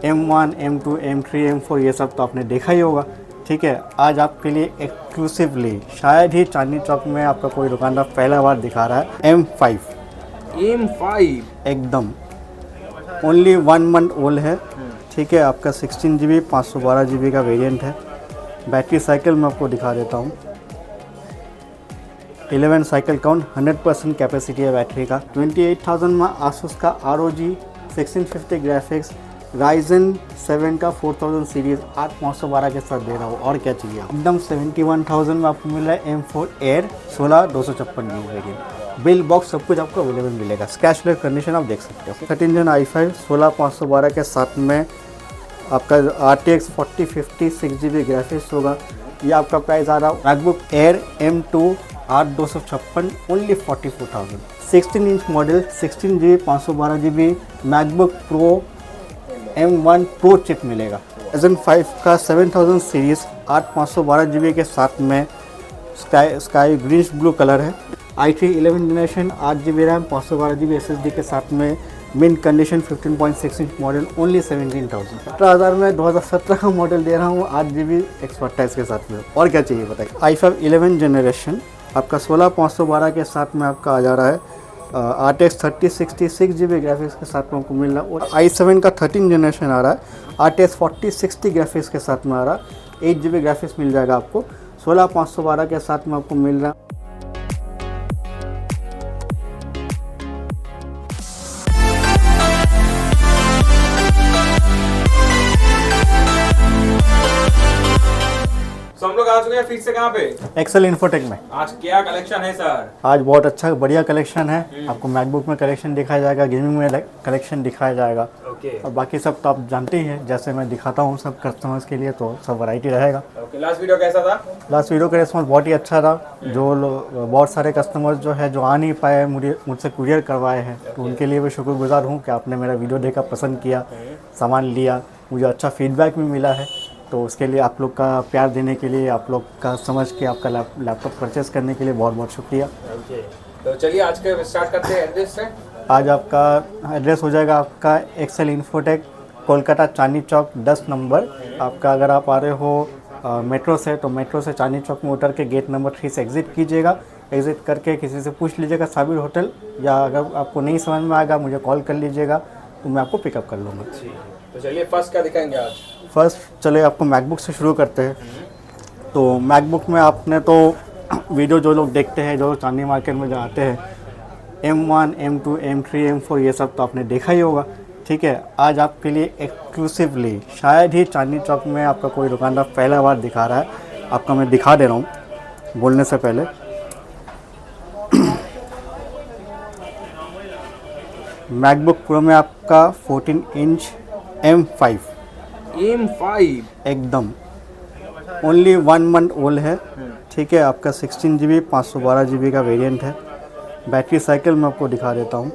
M1, M2, M3, M4 ये सब तो आपने देखा ही होगा। ठीक है, आज आपके लिए एक्सक्लूसिवली शायद ही चांदनी चौक में आपका कोई दुकानदार पहला बार दिखा रहा है M5 एकदम ओनली 1 मंथ ओल्ड है। ठीक है, आपका 16 GB 512 GB का वेरिएंट है। बैटरी साइकिल मैं आपको दिखा देता हूँ। 11 साइकिल काउंट, 100% कैपेसिटी है बैटरी का। 28,000 में आसूस का ROG 1650 ग्राफिक्स Ryzen 7 का 4000 सीरीज 8512 के साथ दे रहा हूँ, और क्या चाहिए। एकदम 71,000 में आपको मिल रहा है M4 Air 16 256 GB variant. Bill box सब कुछ आपको अवेलेबल मिलेगा। स्क्रैचलेस कंडीशन आप देख सकते हो। 13 Gen i5 16512 के साथ में आपका RTX 4050 6GB ग्राफिक्स होगा। ये आपका प्राइस आ रहा है MacBook air M2 8256 only 44,000। 16 inch model 16 GB 512 GB MacBook pro M1 pro chip मिलेगा। Ryzen 5 का 7000 सीरीज 8512 GB के साथ में स्काई ग्रीन ब्लू कलर है। i3 11 generation 8 GB RAM 512 GB SSD के साथ में मिन कंडीशन 15.6 इंच मॉडल ओनली 17,000। 17,000 में 2017 का मॉडल दे रहा हूँ 8 GB 128 के साथ में, और क्या चाहिए बताइए। i5 11 जनरेशन आपका 16512 के साथ में आपका आ जा रहा है RTX 3060 6GB ग्राफिक्स के साथ में आपको मिल रहा है। और i7 का 13 जनरेशन आ रहा है RTX 4060 ग्राफिक्स के साथ में आ रहा है। 8 GB ग्राफिक्स मिल जाएगा आपको 16512 के साथ में आपको मिल रहा है। तो हम लोग आ चुके हैं फिर से कहाँ पे? एक्सेल इन्फोटेक में। आज क्या कलेक्शन है सर? आज बहुत अच्छा बढ़िया कलेक्शन है। आपको मैकबुक में कलेक्शन दिखाया जाएगा, गेमिंग में कलेक्शन दिखाया जाएगा। ओके। और बाकी सब तो आप जानते ही हैं, जैसे मैं दिखाता हूँ सब कस्टमर्स के लिए, तो सब वैरायटी रहेगा। ओके, लास्ट वीडियो कैसा था? लास्ट वीडियो का रिस्पॉन्स बहुत ही अच्छा था। बहुत सारे कस्टमर्स जो है जो आ नहीं पाए, मुझसे कुरियर करवाए हैं, तो उनके लिए भी शुक्रगुजार हूँ कि आपने मेरा वीडियो देखा, पसंद किया, सामान लिया। मुझे अच्छा फीडबैक भी मिला है, तो उसके लिए आप लोग का प्यार देने के लिए, आप लोग का समझ के आपका लैपटॉप परचेस करने के लिए बहुत बहुत शुक्रिया। ओके, तो चलिए आज के स्टार्ट करते हैं एड्रेस से। आज आपका एड्रेस हो जाएगा आपका Excel infotech Kolkata Chandni Chowk 10 number. आपका अगर आप आ रहे हो मेट्रो से, तो मेट्रो से चांदनी चौक में उतर के गेट नंबर 3 से एग्ज़िट कीजिएगा। एग्ज़िट करके किसी से पूछ लीजिएगा साबिर होटल, या अगर आपको नहीं समझ में आएगा मुझे कॉल कर लीजिएगा, तो मैं आपको पिकअप कर लूँगा। तो चलिए फर्स्ट क्या दिखाएंगे आज? फर्स्ट चलिए आपको मैकबुक से शुरू करते हैं। तो मैकबुक में आपने तो वीडियो जो लोग देखते हैं, जो चांदनी मार्केट में जो आते हैं, M1, M2, M3, M4 ये सब तो आपने देखा ही होगा। ठीक है, आज आपके लिए एक्सक्लूसिवली शायद ही चांदनी चौक में आपका कोई दुकानदार पहला बार दिखा रहा है। आपका मैं दिखा दे रहा हूँ बोलने से पहले। मैकबुक प्रो में आपका 14 इंच M5 एकदम ओनली 1 मंथ ओल्ड है। ठीक है, आपका 16 GB 512 GB का वेरिएंट है। बैटरी साइकिल मैं आपको दिखा देता हूँ।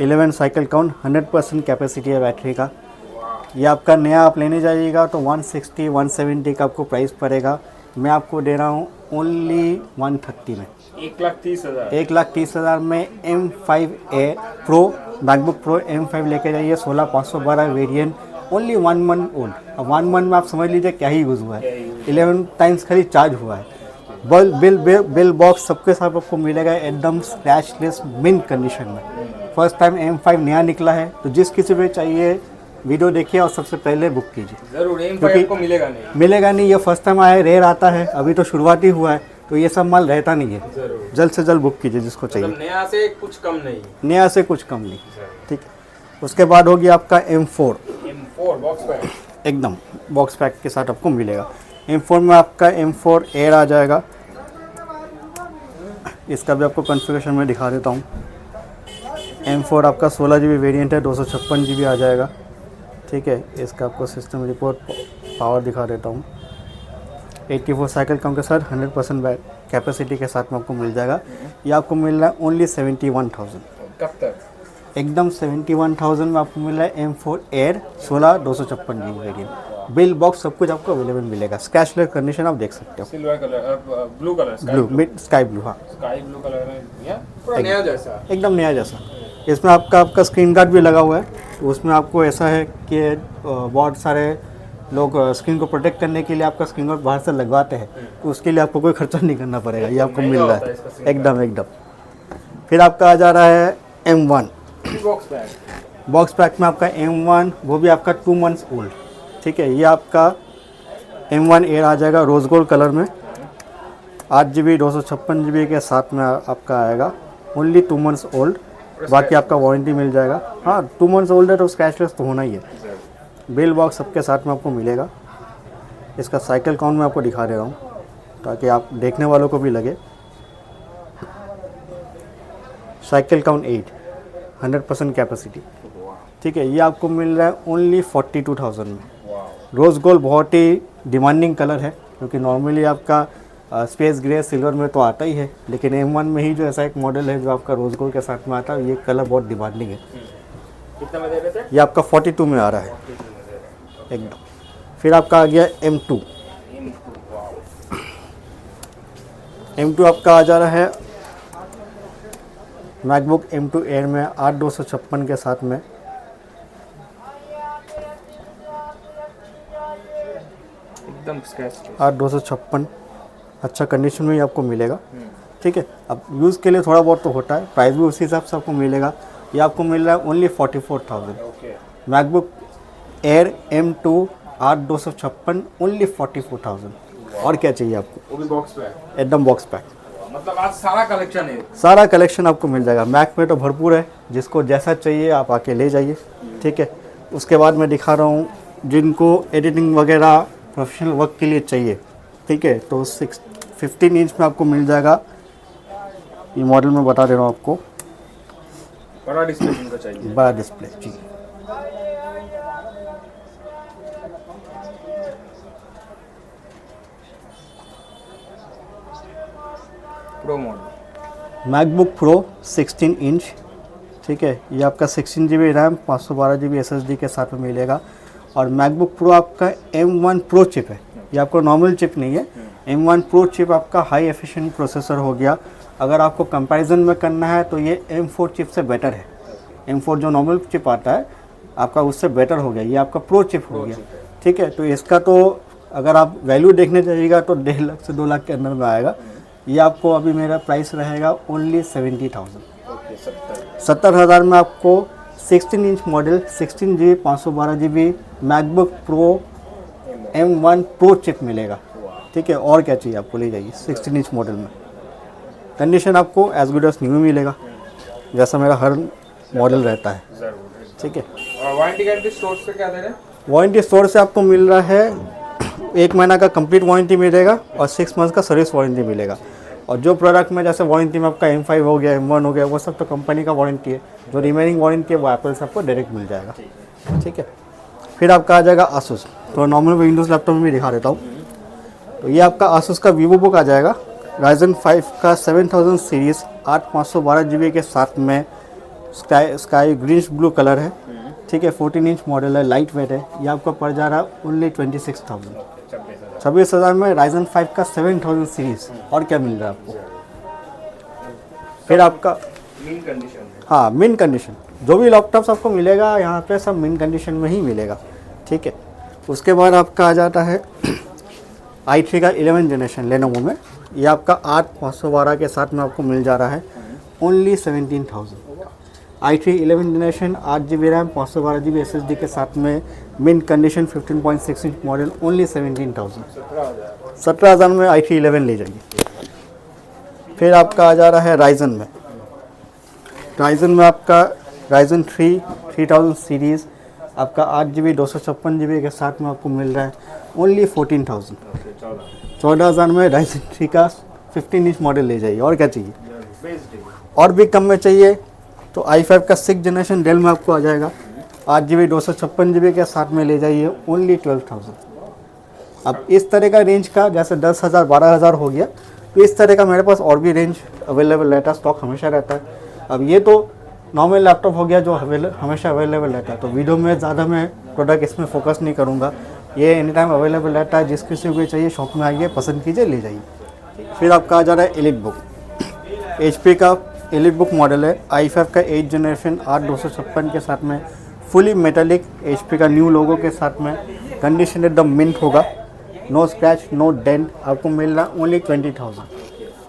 11 साइकिल काउंट, 100% कैपेसिटी है बैटरी का। ये आपका नया आप लेने जाइएगा तो 160 170 का आपको प्राइस पड़ेगा। मैं आपको दे रहा हूँ ओनली 130 में। 1,30,000। 1,30,000 में M5 Air pro MacBook pro M5 लेके जाइए 16512 वेरिएंट ओनली 1 मंथ ओल्ड। अब 1 मंथ में आप समझ लीजिए क्या ही यूज़ हुआ है। 11 टाइम्स खाली चार्ज हुआ है। बिल बॉक्स सबके साथ आपको मिलेगा एकदम स्क्रैचलेस मिंट कंडीशन में। फर्स्ट टाइम M5 नया निकला है, तो जिस किसी भी चाहिए वीडियो देखिए और सबसे पहले बुक कीजिए। जरूर, M5 आपको मिलेगा नहीं, ये फर्स्ट टाइम आया, रेयर आता है, अभी तो शुरुआती हुआ है, तो ये सब माल रहता नहीं है। जल्द से जल्द बुक कीजिए जिसको चाहिए। मतलब नया से कुछ कम नहीं। ठीक है, उसके बाद होगी आपका M4 बॉक्स पैक एकदम बॉक्स पैक के साथ आपको मिलेगा। M4 में आपका M4 Air आ जाएगा। इसका भी आपको कॉन्फ़िगरेशन में दिखा देता हूँ। M4 आपका 16 GB वेरिएंट है, 256 GB आ जाएगा। ठीक है, इसका आपको सिस्टम रिपोर्ट पावर दिखा देता हूँ। 84 साइकिल काउंट के साथ 100% कैपेसिटी के साथ में आपको मिल जाएगा। ये आपको मिल रहा है ओनली 71,000। कब तक? एकदम 71,000 में आपको मिल रहा है M4 Air 16 256 GB variant. Bill box सब कुछ आपको अवेलेबल मिलेगा। स्क्रैचलेस कंडीशन आप देख सकते हो। Silver colour, blue colour, blue mid sky blue, हाँ स्काई ब्लू कलर में, या पूरा नया जैसा, एकदम नया जैसा। इसमें आपका स्क्रीन गार्ड भी लगा हुआ है। उसमें आपको ऐसा है कि बहुत सारे लोग स्क्रीन को प्रोटेक्ट करने के लिए आपका स्क्रीन गार्ड बाहर से लगवाते हैं, तो उसके लिए आपको कोई खर्चा नहीं करना पड़ेगा, ये आपको मिल रहा है एकदम। फिर आपका आ जा रहा है M1 बॉक्स पैक में आपका M1, वो भी आपका 2 मंथ्स ओल्ड, ठीक है। ये आपका M1 एयर आ जाएगा रोज़ गोल्ड कलर में, 8GB 256GB के साथ में आपका आएगा, ओनली 2 मंथ्स ओल्ड। बाकी आपका वारंटी मिल जाएगा। हाँ, 2 मंथ्स ओल्ड है तो स्क्रैचलेस तो होना ही है। बिल बॉक्स सबके साथ में आपको मिलेगा। इसका साइकिल काउंट मैं आपको दिखा दे रहा हूँ ताकि आप देखने वालों को भी लगे। साइकिल काउंट 8, 100% कैपेसिटी, ठीक है। ये आपको मिल रहा है ओनली 42,000 में। रोज़ गोल्ड बहुत ही डिमांडिंग कलर है, क्योंकि नॉर्मली आपका स्पेस ग्रे सिल्वर में तो आता ही है, लेकिन M1 में ही जो ऐसा एक मॉडल है जो आपका रोज़ गोल्ड के साथ में आता है, ये कलर बहुत डिमांडिंग है। कितना में दे रहे थे? ये आपका 42 में आ रहा है एकदम। फिर आपका आ गया M2 आपका आ जा रहा है मैकबुक M2 एयर में 8256 के साथ में। एकदम स्क्रैच 8256 अच्छा कंडीशन में ही आपको मिलेगा, ठीक है। अब यूज़ के लिए थोड़ा बहुत तो होता है, प्राइस भी उसी हिसाब से आपको मिलेगा। ये आपको मिल रहा है only 44,000। MacBook air M2 8256 only 44,000। और क्या चाहिए आपको? वो भी बॉक्स पैक, एकदम बॉक्स पैक। मतलब आज सारा कलेक्शन है। सारा कलेक्शन आपको मिल जाएगा। मैक में तो भरपूर है, जिसको जैसा चाहिए आप आके ले जाइए, ठीक है। उसके बाद मैं दिखा रहा हूँ जिनको एडिटिंग वगैरह प्रोफेशनल वर्क के लिए चाहिए, ठीक है, तो 15 इंच में आपको मिल जाएगा। ये मॉडल मैं बता दे रहा हूँ आपको, बड़ा डिस्प्ले जिनको चाहिए, बड़ा डिस्प्ले जी। Pro model MacBook Pro 16 inch, ठीक है। ये आपका 16GB रैम 512GB SSD के साथ में मिलेगा। और मैकबुक प्रो आपका M1 प्रो चिप है, ये आपको नॉर्मल चिप नहीं है। M1 प्रो चिप आपका हाई एफिशिएंट प्रोसेसर हो गया। अगर आपको कंपैरिजन में करना है तो ये M4 चिप से बेटर है। M4 जो नॉर्मल चिप आता है आपका, उससे बेटर हो गया, ये आपका प्रो चिप हो गया, ठीक है। तो इसका तो अगर आप वैल्यू देखने जाइएगा तो 1.5 लाख से 2 लाख के अंदर में आएगा। ये आपको अभी मेरा प्राइस रहेगा ओनली 70,000। 70,000 में आपको 16 inch model 16GB 512GB MacBook pro M1 pro chip मिलेगा, ठीक है। और क्या चाहिए आपको, ले जाइए। 16 इंच मॉडल में कंडीशन आपको एज गुड एज न्यू मिलेगा, जैसा मेरा हर मॉडल रहता है, ठीक है। और वारंटी गारंटी स्टोर से क्या दे रहे हैं? वारंटी स्टोर से आपको मिल रहा है 1 महीना का कंप्लीट वारंटी मिलेगा और 6 मंथ्स का सर्विस वारंटी मिलेगा। और जो प्रोडक्ट में जैसे वारंटी में आपका M5 हो गया, M1 हो गया, वो सब तो कंपनी का वारंटी है। जो रिमेनिंग वारंटी है वो एप्पल से आपको डायरेक्ट मिल जाएगा, ठीक है। फिर आपका आ जाएगा आसूस। तो नॉर्मल विंडोज़ लैपटॉप में भी दिखा देता हूँ। तो ये आपका आसूस का वीवो बुक आ जाएगा, Ryzen 5 का 7000 सीरीज़ 8512GB के साथ में। स्काई ग्रीनिश ब्लू कलर है, ठीक है। 14 इंच मॉडल है, लाइट वेट है। ये आपको पड़ जा रहा है ओनली 26,000। 26,000 में Ryzen 5 का 7000 सीरीज़। और क्या मिल रहा है आपको? फिर आपका मिन कंडीशन है। हाँ, मिन कंडीशन। जो भी लैपटॉप्स आपको मिलेगा यहाँ पे सब मिन कंडीशन में ही मिलेगा, ठीक है। उसके बाद आपका आ जाता है i3 का 11 जनरेशन लेनोवो में। ये आपका 8512 के साथ में आपको मिल जा रहा है only 17,000। i3 11 generation 8GB RAM 512GB SSD के साथ में मिन कंडीशन 15.6 इंच मॉडल ओनली 17,000। 17,000 में i3 11 ले जाइए। फिर आपका आ जा रहा है Ryzen में। Ryzen में आपका Ryzen 3 3000 सीरीज़ आपका 8GB 256GB के साथ में आपको मिल रहा है ओनली 14,000। 14,000 में Ryzen 3 का 15 इंच मॉडल ले जाइए। और क्या चाहिए? और भी कम में चाहिए तो i5 का 6 जनरेशन डेल में आपको आ जाएगा, 8GB 256GB के साथ में ले जाइए ओनली 12,000। अब इस तरह का रेंज का जैसे 10,000 12,000 हो गया, तो इस तरह का मेरे पास और भी रेंज अवेलेबल रहता है, स्टॉक हमेशा रहता है। अब ये तो नॉर्मल लैपटॉप हो गया जो हमेशा अवेलेबल रहता है, तो वीडियो में ज़्यादा मैं प्रोडक्ट इसमें फोकस नहीं करूँगा। ये एनी टाइम अवेलेबल रहता है, जिस किसी को चाहिए शॉप में आइए, पसंद कीजिए, ले जाइए। फिर आपका आ जा रहा है एलिट बुक। HP का एलिट बुक मॉडल है, i5 का 8 जनरेशन 8256 के साथ में, फुली मेटालिक HP का न्यू लोगो के साथ में, कंडीशन एकदम मिंट होगा, नो स्क्रैच नो डेंट, आपको मिल रहा ओनली 20,000।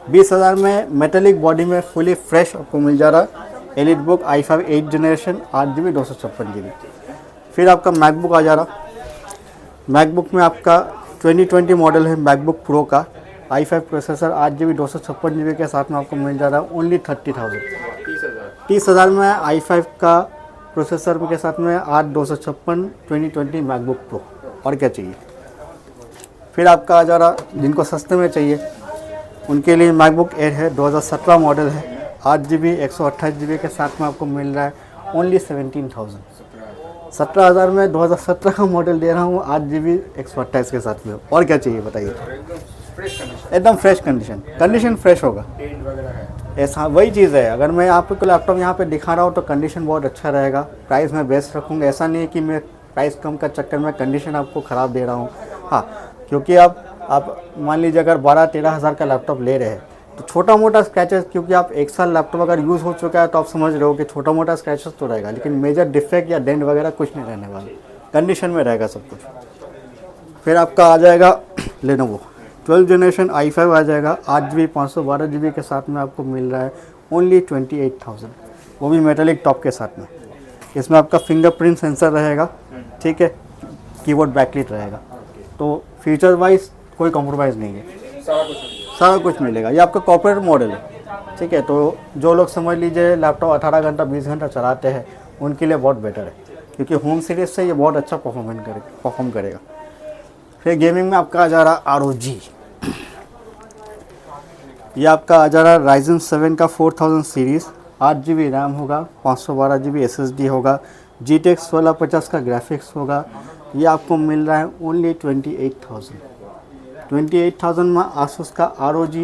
20,000 में मेटालिक बॉडी में फुली फ्रेश आपको मिल जा रहा elite book i5 8 generation 8GB 256GB। फिर आपका मैकबुक आ जा रहा, मैकबुक में आपका 2020 मॉडल है मैकबुक प्रो का, i5 प्रोसेसर 8GB 256GB के साथ में आपको मिल जा रहा है ओनली 30,000। 30,000 में i5 का प्रोसेसर के साथ में 8/256 2020 मैकबुक प्रो, और क्या चाहिए। फिर आपका आ जा रहा, जिनको सस्ते में चाहिए उनके लिए मैकबुक एयर है, 2017 मॉडल है, 8GB 128GB के साथ में आपको मिल रहा है ओनली 17,000। 17,000 में 2017 का मॉडल दे रहा हूँ 8GB 128 के साथ में, और क्या चाहिए बताइए। एकदम फ्रेश कंडीशन फ्रेश होगा, ऐसा वही चीज़ है। अगर मैं आपको लैपटॉप यहाँ पे दिखा रहा हूँ तो कंडीशन बहुत अच्छा रहेगा, प्राइस मैं बेस्ट रखूँगा। ऐसा नहीं है कि मैं प्राइस कम का चक्कर में कंडीशन आपको ख़राब दे रहा हूँ। हाँ, क्योंकि आप मान लीजिए अगर 12-13 हज़ार का लैपटॉप ले रहे हैं तो छोटा मोटा स्क्रैचेस, क्योंकि आप 1 साल लैपटॉप अगर यूज़ हो चुका है तो आप समझ रहे हो कि छोटा मोटा स्क्रैचेस तो रहेगा, लेकिन मेजर डिफेक्ट या डेंट वगैरह कुछ नहीं रहने वाला, कंडीशन में रहेगा सब कुछ। फिर आपका आ जाएगा लेनोवो 12 जनरेशन i5 आ जाएगा, 8GB 512GB के साथ में आपको मिल रहा है ओनली 28,000, वो भी मेटालिक टॉप के साथ में। इसमें आपका फिंगरप्रिंट सेंसर रहेगा, ठीक है, कीबोर्ड बैकलाइट रहेगा, तो फीचर वाइज कोई कॉम्प्रोमाइज़ नहीं है, सारा कुछ मिलेगा। ये आपका कॉर्पोरेट मॉडल है, ठीक है, तो जो लोग समझ लीजिए लैपटॉप 18 घंटा 20 घंटा चलाते हैं उनके लिए बहुत बेटर है, क्योंकि होम सीरीज से ये बहुत अच्छा परफॉर्म करेगा। फिर गेमिंग में आपका आ जा रहा ROG, ये आपका आ जा रहा Ryzen 7 का 4000 सीरीज़, 8GB रैम होगा, 512GB SSD होगा, GTX 1650 का ग्राफिक्स होगा। ये आपको मिल रहा है ओनली 28,000। 28,000 में आसूस का ROG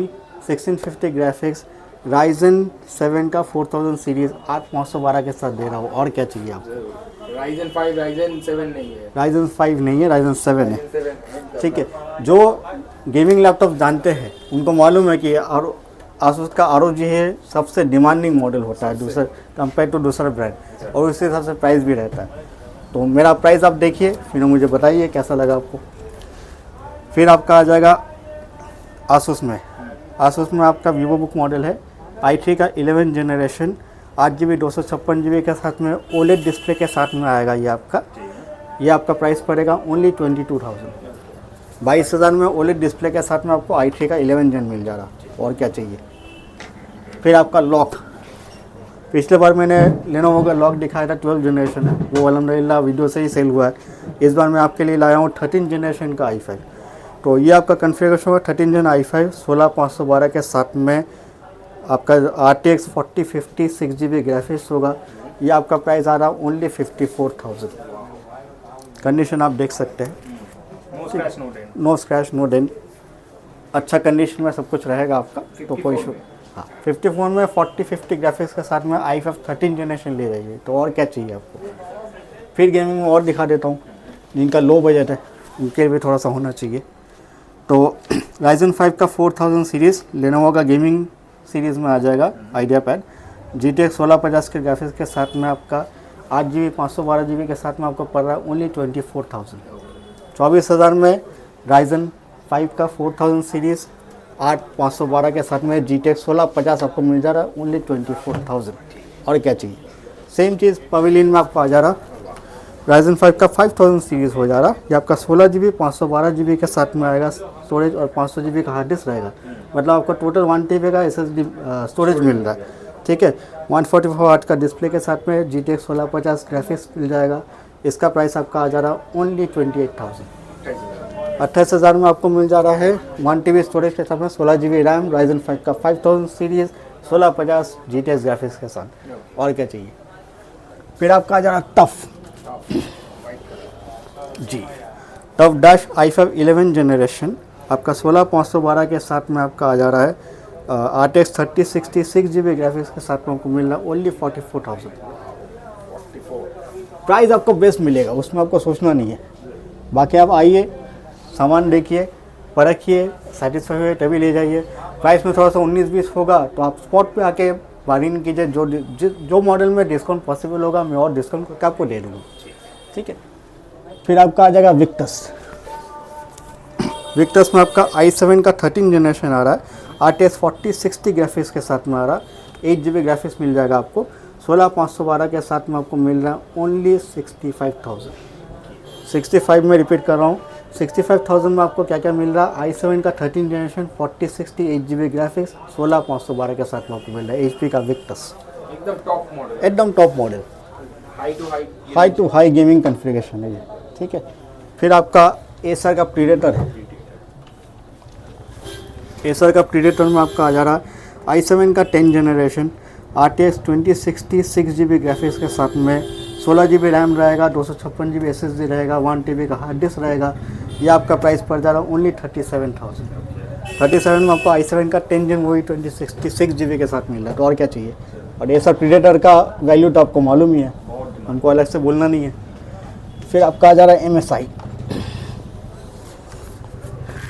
1650 ग्राफिक्स Ryzen 7 का 4000 सीरीज़ 8512 के साथ दे रहा हूँ, और क्या चाहिए आपको। Ryzen 5 Ryzen 7 नहीं है, Ryzen 5 नहीं है, Ryzen 7 है, ठीक है। जो गेमिंग लैपटॉप जानते हैं उनको मालूम है कि आसूस का ROG है सबसे डिमांडिंग मॉडल होता है दूसरे कंपेयर टू दूसरा ब्रांड, और उसी हिसाब से प्राइस भी रहता है। तो मेरा प्राइस आप देखिए, फिर मुझे बताइए कैसा लगा आपको। फिर आपका आ जाएगा आसूस में आपका वीवो बुक मॉडल है, i3 का 11 जनरेशन 8GB 256GB के साथ में OLED डिस्प्ले के साथ में आएगा। ये आपका प्राइस पड़ेगा ओनली 22,000। 22,000 में OLED डिस्प्ले के साथ में आपको i3 का 11 जन मिल जा रहा, और क्या चाहिए। फिर आपका लॉक, पिछले बार मैंने लेनोवो का लॉक दिखाया था 12 जनरेशन है, वो अल्हम्दुलिल्लाह वीडियो से ही सेल हुआ है। इस बार मैं आपके लिए लाया हूँ 13 जनरेशन का i5। तो ये आपका कन्फिगरेशन होगा 13 जन i5 16512 के साथ में, आपका RTX 4050 6GB ग्राफिक्स होगा। ये आपका प्राइस आ रहा ओनली 54,000। कंडीशन आप देख सकते हैं, नो स्क्रैच नो डेंट, अच्छा कंडीशन में सब कुछ रहेगा आपका, तो कोई इशू। हाँ, 54 में 4050 ग्राफिक्स के साथ में i5 13 जनरेशन ले रही है, तो और क्या चाहिए आपको। फिर गेमिंग में और दिखा देता हूँ, जिनका लो बजट है उनके भी थोड़ा सा होना चाहिए। तो Ryzen 5 का 4000 सीरीज़ लेनोवो का गेमिंग सीरीज़ में आ जाएगा, आइडिया पैड GTX 1650 के ग्राफिक्स के साथ में आपका 8GB 512GB के साथ में आपको पड़ रहा है ओनली 24,000। 24,000 में Ryzen 5 का 4000 सीरीज़ 8512 के साथ में GTX 1650 आपको मिल जा रहा है ओनली 24,000, और क्या चाहिए। सेम चीज़ पवेलियन में आपको आ जा रहा Ryzen 5 का 5000 सीरीज़ हो जा रहा, ये आपका 16GB 512GB के साथ में आएगा स्टोरेज, और 500GB का हार्ड डिस्क रहेगा, मतलब आपको टोटल 1 TB का SSD स्टोरेज मिल रहा है, ठीक है। 144 वाट का डिस्प्ले के साथ में GTX 1650 ग्राफिक्स मिल जाएगा। इसका प्राइस आपका आ जा रहा ओनली 28,000। 28,000 में आपको मिल जा रहा है 1 TB स्टोरेज के साथ में 16GB रैम Ryzen 5 का 5000 सीरीज़ 1650 GTX ग्राफिक्स के साथ, और क्या चाहिए। फिर आपका आ जा रहा टफ डैश i5 11 जनरेशन आपका 16512 के साथ में आपका आ जा रहा है RTX 3060 6GB ग्राफिक्स के साथ में आपको मिल रहा है ओनली 44,000। प्राइस आपको बेस्ट मिलेगा, उसमें आपको सोचना नहीं है। बाकी आप आइए, सामान देखिए, परखिए, सेटिस्फाई हुए तभी ले जाइए। प्राइस में थोड़ा सा 19-20 होगा तो आप स्पॉट पे आके बार्गेनिंग कीजिए, जो मॉडल में डिस्काउंट पॉसिबल होगा मैं और डिस्काउंट करके आपको दे दूँगा, ठीक है। फिर आपका आ जाएगा विक्टस। विक्टस में आपका i7 का 13 जनरेशन आ रहा है, RTX 4060 ग्राफिक्स के साथ में आ रहा है, 8 GB ग्राफिक्स मिल जाएगा आपको, 16512 के साथ में आपको मिल रहा है ओनली 65,000। 65 में रिपीट कर रहा हूँ, 65,000 में आपको क्या क्या मिल रहा है, i7 का 13 जनरेशन 4060 8 GB ग्राफिक्स 16512 के साथ में आपको मिल रहा है HP का विक्टस, एकदम टॉप मॉडल, एकदम top model, high to high gaming configuration है ये, ठीक है। फिर आपका एसर का प्रीडेटर है, एसर का प्रीडेटर में आपका आ जा रहा है i7 का 10 जनरेशन RTX 2060 6 GB ग्राफिक्स के साथ में, 16 GB रैम रहेगा, 256 GB SSD रहेगा, 1 TB का हार्ड डिस्क रहेगा। ये आपका प्राइस पड़ जा रहा है ओनली 37,000। 37 में आपको i7 का 10 जन वही 2060 6 GB के साथ मिल रहा है, तो और क्या चाहिए। और एसर प्रीडेटर का वैल्यू तो आपको मालूम ही है, हमको अलग से बोलना नहीं है। फिर आपका आ जा रहा है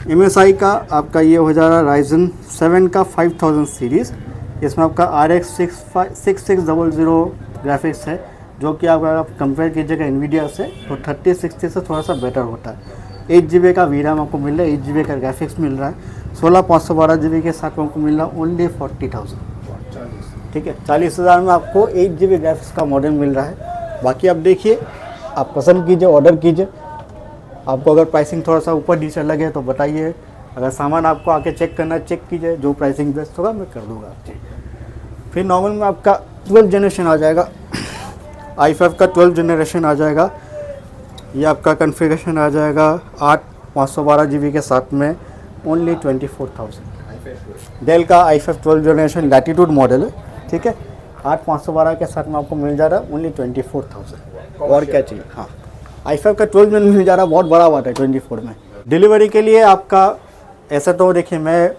MSI का आपका ये हो जा रहा है Ryzen 7 का 5000 सीरीज़। इसमें आपका RX 6600 ग्राफिक्स है, जो कि आप अगर आप कंपेयर कीजिएगा NVIDIA से तो 3060 से थोड़ा सा बेटर होता है। 8 GB का VRAM आपको मिल रहा है, 8 GB का ग्राफिक्स मिल रहा है, 16512 GB के साथ में आपको मिल रहा है ओनली 40,000, ठीक है। 40,000 में आपको 8 GB ग्राफिक्स का मॉडल मिल रहा है। बाकी आप देखिए, आप पसंद कीजिए, ऑर्डर कीजिए। आपको अगर प्राइसिंग थोड़ा सा ऊपर नीचे लगे तो बताइए, अगर सामान आपको आके चेक करना है चेक कीजिए, जो प्राइसिंग बेस्ट होगा मैं कर दूंगा। फिर नॉर्मल में आपका 12 जनरेशन आ जाएगा, i5 का 12 जनरेशन आ जाएगा। ये आपका कॉन्फ़िगरेशन आ जाएगा 8/512 GB के साथ में ओनली 24,000। डेल का i5 12 जनरेशन लैटिट्यूड मॉडल है, ठीक है, 8/512 के साथ में आपको मिल जा रहा है ओनली 24,000। और क्या चाहिए। हाँ, i5 का 12 में मिल जा रहा है, बहुत बड़ा बात है 24 में। डिलीवरी के लिए आपका ऐसा तो देखिए, मैं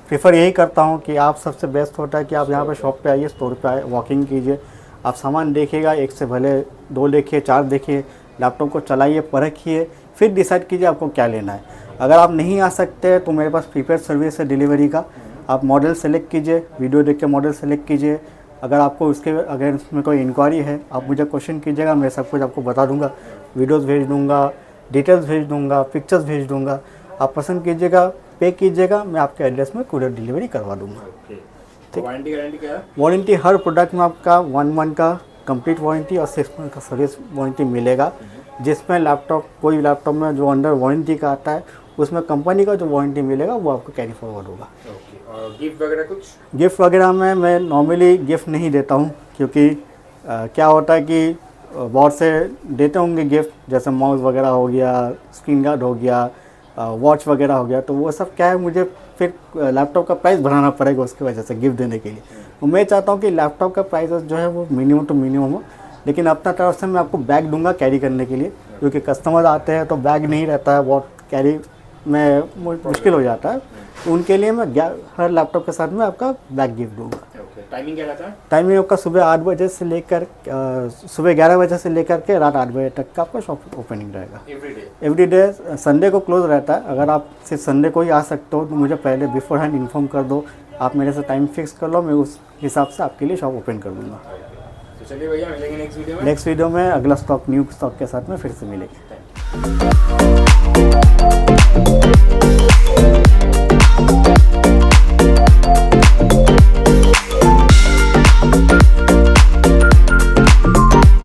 प्रेफर यही करता हूँ कि आप सबसे बेस्ट होता है कि आप यहाँ पे शॉप पे आइए, स्टोर पे आए, वॉकिंग कीजिए, आप सामान देखिएगा, एक से भले 2 देखिए, 4 देखिए, लैपटॉप को चलाइए, परखिए, फिर डिसाइड कीजिए आपको क्या लेना है। अगर आप नहीं आ सकते तो मेरे पास प्रीपेड सर्विस है डिलीवरी का, आप मॉडल सेलेक्ट कीजिए, वीडियो देख के मॉडल सेलेक्ट कीजिए। अगर आपको उसके अगर उसमें कोई इंक्वायरी है आप मुझे क्वेश्चन कीजिएगा, मैं सब कुछ आपको बता दूंगा, वीडियोस भेज दूंगा, डिटेल्स भेज दूंगा, पिक्चर्स भेज दूंगा। आप पसंद कीजिएगा, पे कीजिएगा, मैं आपके एड्रेस में कुरियर डिलीवरी करवा दूंगा। ठीक। वारंटी गारंटी क्या है? वारंटी हर प्रोडक्ट में आपका 1 मंथ का कंप्लीट वारंटी और 6 मंथ का सर्विस वारंटी मिलेगा, जिसमें लैपटॉप, कोई लैपटॉप में जो अंडर वारंटी का आता है उसमें कंपनी का जो वारंटी मिलेगा वो आपको कैरी फॉरवर्ड होगा। और गिफ्ट वगैरह कुछ? गिफ्ट वगैरह में मैं नॉर्मली गिफ्ट नहीं देता हूँ, क्योंकि क्या होता है कि बहुत से देते होंगे गिफ्ट, जैसे माउस वगैरह हो गया, स्क्रीन गार्ड हो गया, वॉच वगैरह हो गया, तो वो सब क्या है, मुझे फिर लैपटॉप का प्राइस बढ़ाना पड़ेगा उसकी वजह से गिफ्ट देने के लिए। तो मैं चाहता हूँ कि लैपटॉप का प्राइस जो है वो मिनिमम टू मिनिमम हो, लेकिन अपना तरफ से मैं आपको बैग दूंगा कैरी करने के लिए, क्योंकि कस्टमर आते हैं तो बैग नहीं रहता है, बहुत कैरी में मुश्किल हो जाता है, तो उनके लिए मैं हर लैपटॉप के साथ में आपका बैग गिफ्ट दूंगा। टाइमिंग क्या रहता है? टाइमिंग आपका सुबह 8 बजे से लेकर सुबह 11 बजे से लेकर के रात 8 बजे तक का आपका शॉप ओपनिंग रहेगा। एवरी डे संडे को क्लोज रहता है। अगर आप सिर्फ संडे को ही आ सकते हो तो मुझे पहले बिफोर हैंड इन्फॉर्म कर दो, आप मेरे से टाइम फिक्स कर लो, मैं उस हिसाब से आपके लिए शॉप ओपन कर दूँगा। तो चलिए भैया, मिलेंगे नेक्स्ट वीडियो में अगला स्टॉक, न्यू स्टॉक के साथ में फिर से मिलेंगे।